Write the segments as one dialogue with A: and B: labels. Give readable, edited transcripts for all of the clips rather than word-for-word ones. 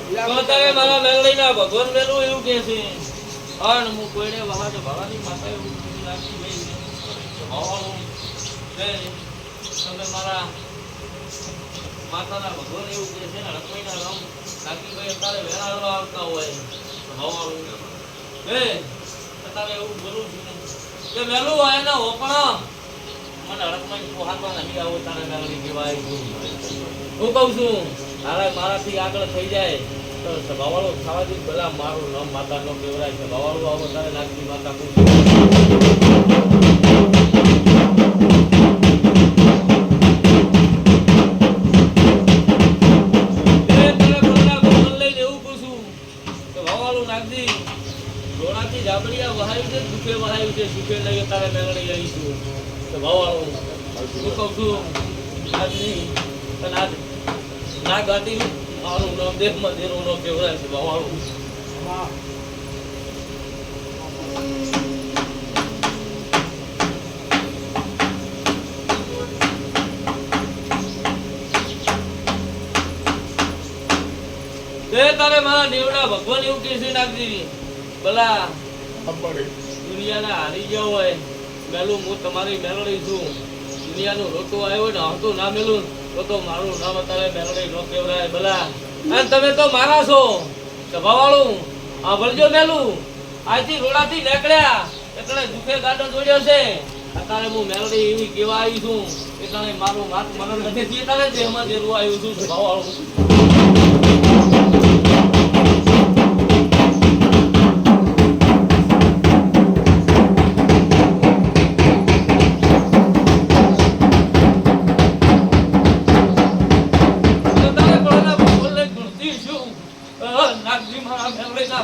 A: તારે મારા મેલડી ના ભગવાન મેલું એવું કે છે અન હું કોઈને વહાડે ભવાની માતા એવું લાગી ભાઈ ભવાળું છે તમે મારા માતાના ભગવાન એવું કે છે ને રકમઈના રામ લાગી ભાઈ તારે વેરાળવા આવતા હોય ભવાળું હે તારે એવું બોલું છું કે મેલું હોય ને ઓપણા મને રકમઈ પોહાતો નહીં આવો તારે મેલડી કહેવાય હું કહું છું મારાથી આગળ થઈ જાય તો સભાવાળો થવા દે પેલા મારું નામ માતા નો કેવરાય છે સભાવાળો આવો તારે નાગજી માતા પૂછે એવું પૂછું કે ભવાળું નાગજી ડોળાથી જાબડિયા વહાયું છે દુખે વહાયું છે સુખે લઈ તારે મેળવી આવીશું તો ભવાળું હું કહું છું નાગજી તને આજ ના ગાતી મારું નામ દેહ મંદિરો નો કેવરાય છે ભવાળું તારે મારા દેવડા ભગવાન એવું કે છે નાગજી ભલા દુનિયાના હારી ગયો હોય મેલું હું તમારી મેળવી છું દુનિયાનું રોટું આવ્યો ને હતું ના મેલું તો મારું નામ અત્યારે મેલડી નો કેવરાય ભલા અને તમે તો મારા છો સભાવાળું આ વળજો મેલું આજથી રોડાથી નીકળ્યા એટલે દુખે ગાડો જોડ્યો છે અત્યારે હું મેલડી એવી કેવા આવી છું એટલે મારું માત મનન નથી થયું તારે દેહમાં જેરું આવ્યું છું સભાવાળું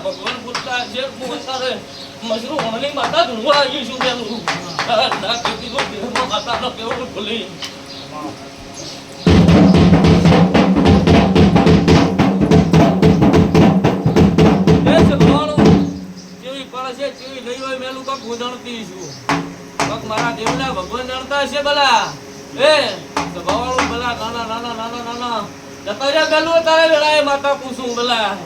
A: ભગવાન પૂછતા છે તારે મજરૂ હોવાની માતા ધૂળવા આવી છું પેલું ના કીધું દેહમાં માતાનો કેવું ભૂલી કેવી પડે છે કેવી નહીં હોય મેલું કાંક ઉજણતી છું કાંક મારા દેવના ભગવાન જાણતા છે ભલા એ ભવાળું ભલા નાના નાના નાના નાના જતા રહ્યા મેલું તારે વેળાએ માતા પૂછું ભલા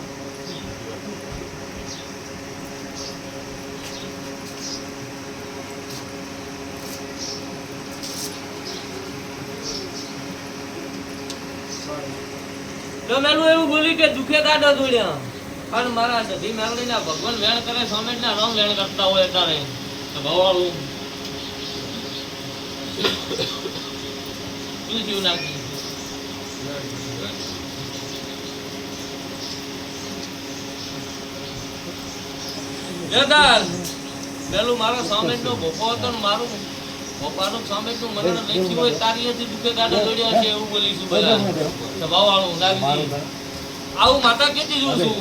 A: તો મેલું એવું બોલી કે દુખે કાઢો જોડ્યા પણ મારા સધી મેલડીના ભગવાન વેણ કરે સ્વામીના રામ વેણ કરતા હોય તારે ભવાળું શું જીવ નાખી પેલું મારો સ્વામી નો ભોપો હતો ને મારું ભોપાનું સ્વામી નું મરણ લઈ હોય તારી હતી દુખે ગાડો જોડ્યો છે એવું બોલીશું બધા સભાવાળું નાગજી આવું માતા કેતી જોઉં છું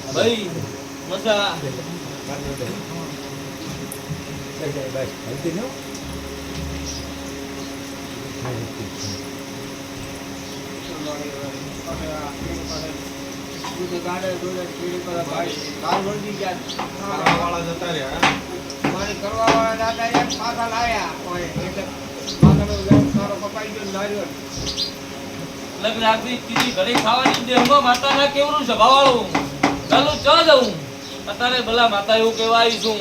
A: ભાઈ મજા માતા કેવું છે ભાવાળું ચાલું ચ જવું અત્યારે ભલા માતા એવું કેવા આવી છું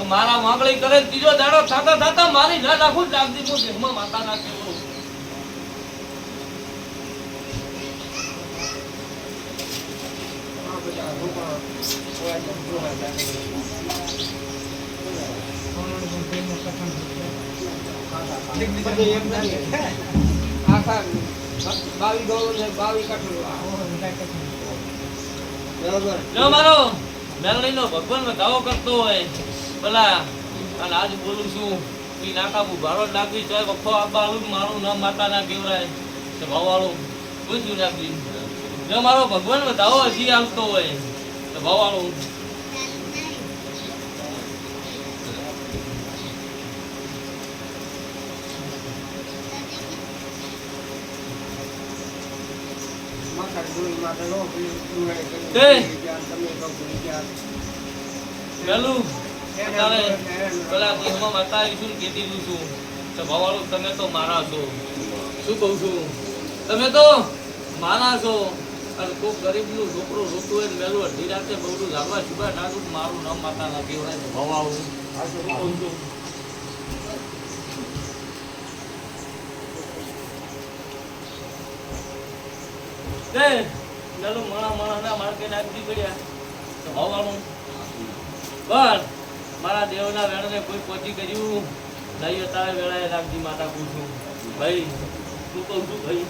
A: મારા માંગણી કરે ત્રીજો દાડો થતા થતા મારી ના નાખું લાગતી હું દેહમાં માતા ના કેવું મારો મેલડી નો ભગવાન દાવો કરતો હોય ભલા અને આજ બોલું છું નાકાબુ ભાડો નાખી ચોય વખો આબાલું મારું નામ માતા ના કેવરાય ભાવાળું પૂછ્યું નાખી જો મારો ભગવાન દાવો હજી આવતો હોય તો ભાવાળું તમે તો મારા છો અને કોઈ ગરીબનું છોકરો રોતું હોય ને મેલું અડધી રાતે બહુ જાગવા સુગા નાખું મારું નામ માતા ના કહેવાય ભવાવું કહું છું. મેલું મણા ના માર્કે નાખી પડ્યા ભવાવાનું પણ મારા દેવના વેળાને કોઈ પહોંચી કર્યું નહીં તારે વેળાએ રાખજી માતા પૂછું ભાઈ શું કહું છું ભાઈ.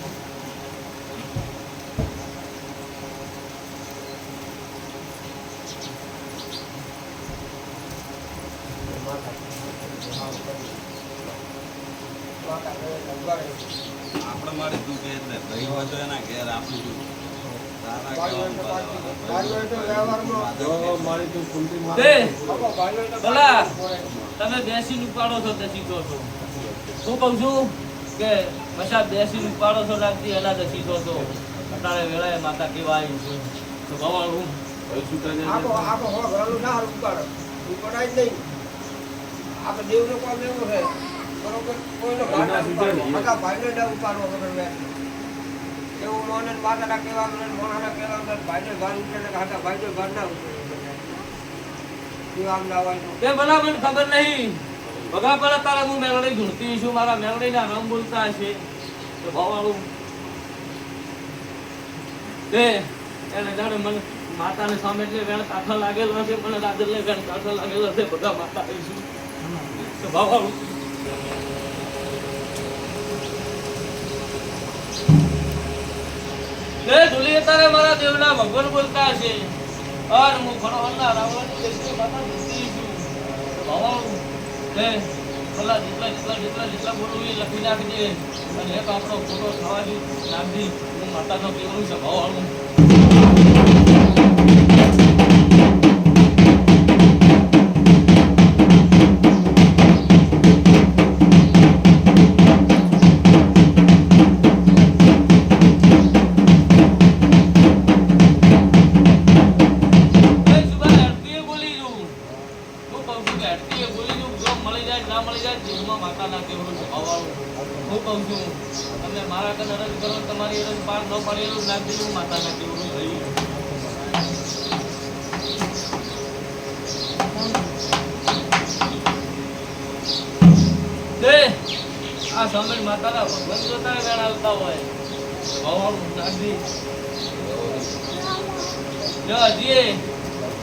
B: આપણે મારે તું કે એટલે ભાઈ હોય તો એના ઘેર આપું છું.
A: તમે બેસીને ઉપાડો છો તે શીખો છો. શું કહું છું કે પછા બેસીને ઉપાડો છો રાખતી એના તે શીખો છો. અત્યારે વેળાએ માતા કેવા આવી છે તો ભવાળું
C: દેવનો કામ એવો છે બરોબર કોઈનો ભાઈને ના ઉપાડવો બરોબર એવું મોને માતાના કેવા મોનાના કેવા ભાઈને ઘર ઉતરે હાટા ભાઈને ઘર ના ઉતરે આમ ના હોય
A: તે ભલા મને ખબર નહીં ભગા પર તારા હું મેલડી ઢૂંઢતી છું મારા મેલડીના નામ બોલતા હશે તો ભવાળું તે એને જાણે મને માતાને સામે એટલે વેણ કાઠા લાગેલો હશે મને રાદરલે વેણ કાઠા લાગેલો હશે ભગા માતા કહીશું તો ભવાળું ઢોલી તારે મારા દેવના ભગવાન બોલતા હશે અને હું ફરવાના રાવણની દેશની માતા જોતી છું ભવાળું તે ભલા જેટલા બોલવું એ લખી નાખજે અને એક આપણો ફોટો થવા દઉં નાખી હું માતાનો કેવું છે ભવાળું. મારા કને અરજ કરો તમારી અરજ પાર ન પડેલું નાખી હું માતાના કેવું થઈ આ સમય માતાના ભગવાન જોતા વેણ આવતા હોય ભવાળું નાખી હજી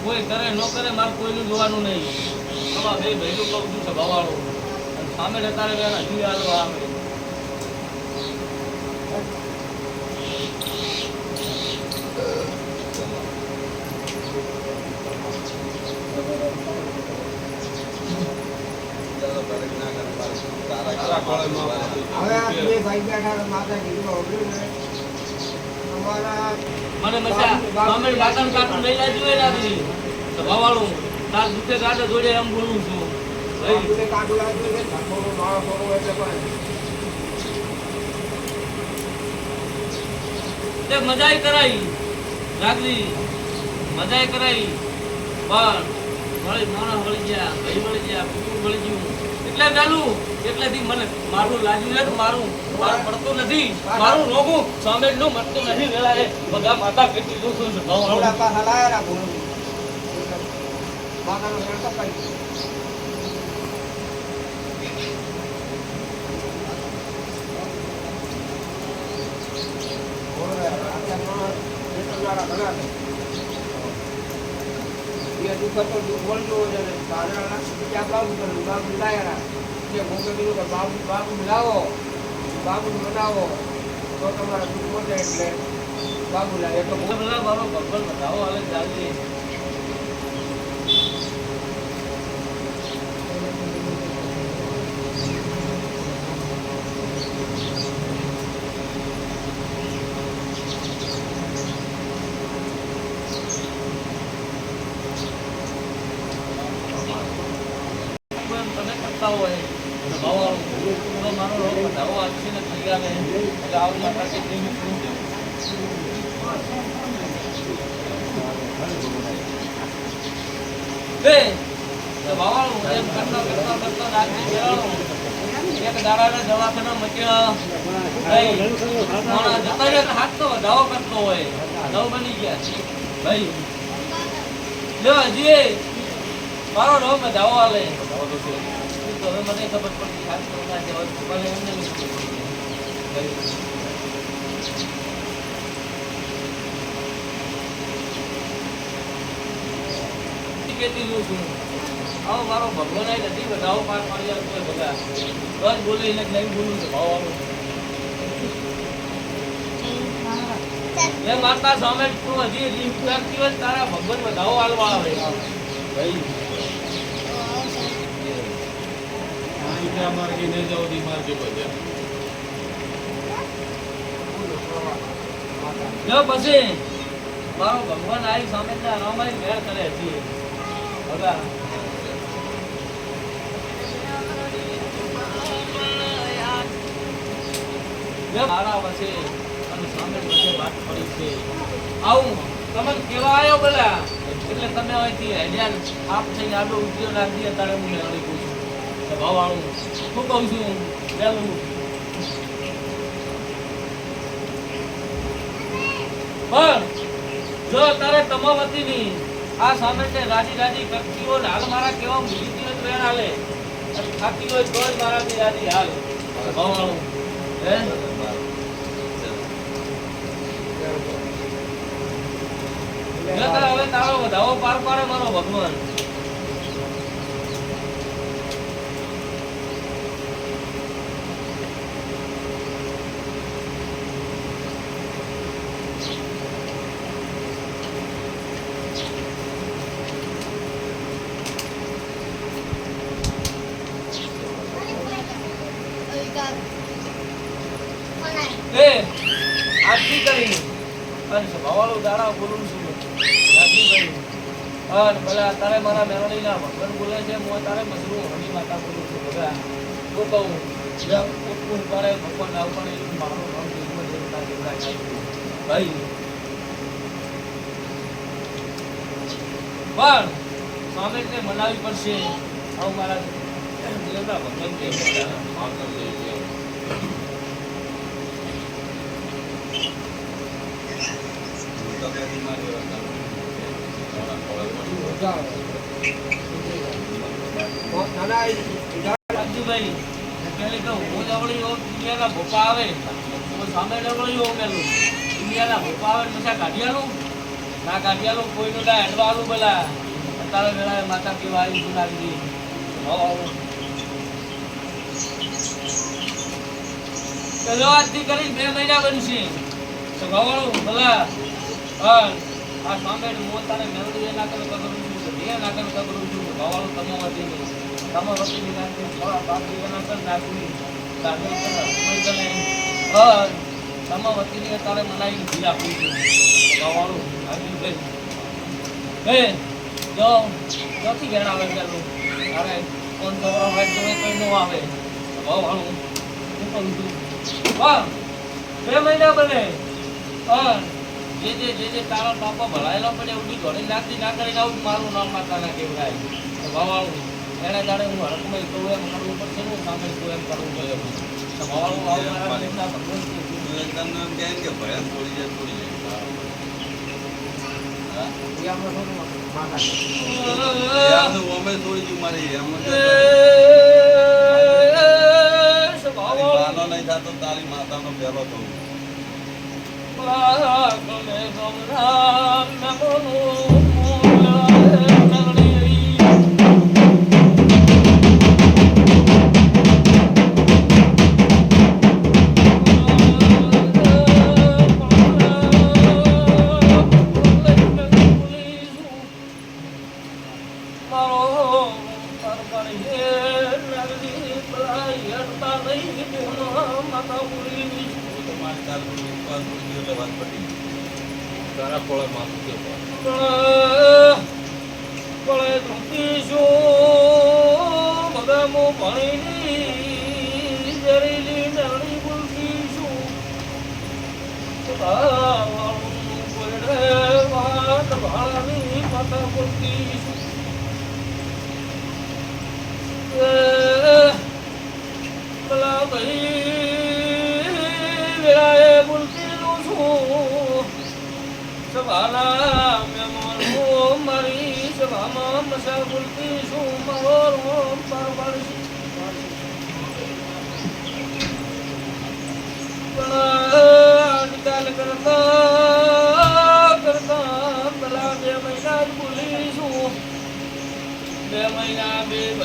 A: કોઈ કરે ન કરે મારે કોઈનું જોવાનું નહીં. આમાં બે ભાઈનું કહું છું છે ભવાળું સામે તારે વેણ હજી હાલવા આવે મને મામે બાગન કાટું લઈ જાય જોઈએ લાગી તો ભવાળું તાર દુખે કાટે જોડે એમ બોલું છું ભાઈ દુખે કાટું લાગી છે ધકોનો માળો થોડો એટલે પણ તે મજાઈ કરાઈ લાગી મજાઈ કરાઈ પણ વળી મોણા વળી ગયા ભાઈ વળી ગયા કુટુંબ વળી ગયું એટલે ગાલું એટલેથી મને મારું લાગ્યું ને મારું પડતું નથી મારું રોગું સામે નું મટતું નથી વેળાએ ભગા માતા કેટલી દુઃખ છે ભવાળું પાછા લાયા રાખો માતાનો શરણ કપાઈ બાબુ મિલાવો બાબુ બનાવો તો તમારા દુઃખ મળે એટલે બાબુ લાવે તો બધા મારો ભગવાન બતાવો હવે ચાલતી તમે કરતા હોય મારો રોગ બતાવો આજથી ને થઈ ગયા એટલે આવું માતા કેટલી એક દાડાના દવાખાના મચ્યા જતા હાથ તો વધાવો કરતો હોય રાધાઓ બની ગયા ભાઈ લો હજી મારો નો બધાઓ આલે તો હવે મને ખબર પડી ખાસ કરતા છે હવે ભલે એમને ભાઈ કેતી છું આવો મારો ભગવાન આઈ નથી બધાઓ પાર પાડી આવે બધા બસ બોલે એને નહીં બોલું છે ભાવ આવું એ માતા સામે તું હજી લીફ કરતી હોય તારા ભગવાન બધાઓ હાલવા આવે ભાઈ આઈ કે અમાર કે નહીં જાવ દી માર કે બધા લો પછી મારો ભગવાન આઈ સામે ના રામાઈ મેળ કરે છે ભગા મારા પાસે અને સામે પાસે વાત પડી છે આવું તમને કેવા આવ્યો બોલા એટલે તમે અહીંથી હેડ્યા આપ થઈને આડો ઉદ્યોગ નાખી દે તારે હું મેળવી કહું છું ભાવાળું શું કહું છું પહેલું પણ જો તારે તમાવતીની આ સામે છે રાજી રાજી કરતી હોય હાલ મારા કેવા મૂકી હોય તો એને હાલે થાકી હોય તો જ મારાથી રાજી હાલ ભાવાળું હે હવે તારો વધાવો પાર પાડે મારો ભગવાન આજથી કરી અને સભાવાળો દાડા બોલું છું ભલા તારે મારા મેળવીના ભગવાન બોલે છે હું તારે મસરૂ હણી માતા બોલું છું બધા હું કહું ઉઠવું કરે ભગવાન આવ પણ મારું નામ જીવન દેવતા દેવતા ભાઈ પણ સ્વામીને મનાવી પડશે આવું મારા દેવતા ભગવાન કે માફ કરી દે માતા કેવા આજથી કરી 2 મહિના બનશે તો ભવાળું ભલા આ સામે હું તારે મેળવી ના કરું કરું છું એ ના કરું કરું છું ભવાળું તમાવતી નાખે થોડા બાકી એના કર નાખી તારે તમાવતીની તારે મનાઈ દી આપું છું ભવાળું આવી ગઈ હે જો નથી ઘેર આવે ચાલુ તારે કોણ છોકરો હોય તો કોઈ ન આવે ભવાળું હું કહું છું વાહ 2 મહિના બને જે તારો બાપો ભળાયેલો પડે ઉડી ઘોડી નાખતી ના કરીને આવું મારું નામ માતા ના કેવડાય ભવાળું એને જાણે હું હરકમાં તો એમ કરવું પડશે હું સામે તો એમ કરવું જોઈએ ભવાળું આવું મારા દેવતા ભગવાન કે ભયા છોડી જાય છોડી જાય મારી એમ નહીં થતો તારી માતાનો પહેલો થવું વાલા મહેમાનો મારી સભામાં મસાફુરતી શું મારો રોમ પાડશે પણ આજકાલ કરતા પેલા 2 મહિના જ બોલીશું 2 મહિના 2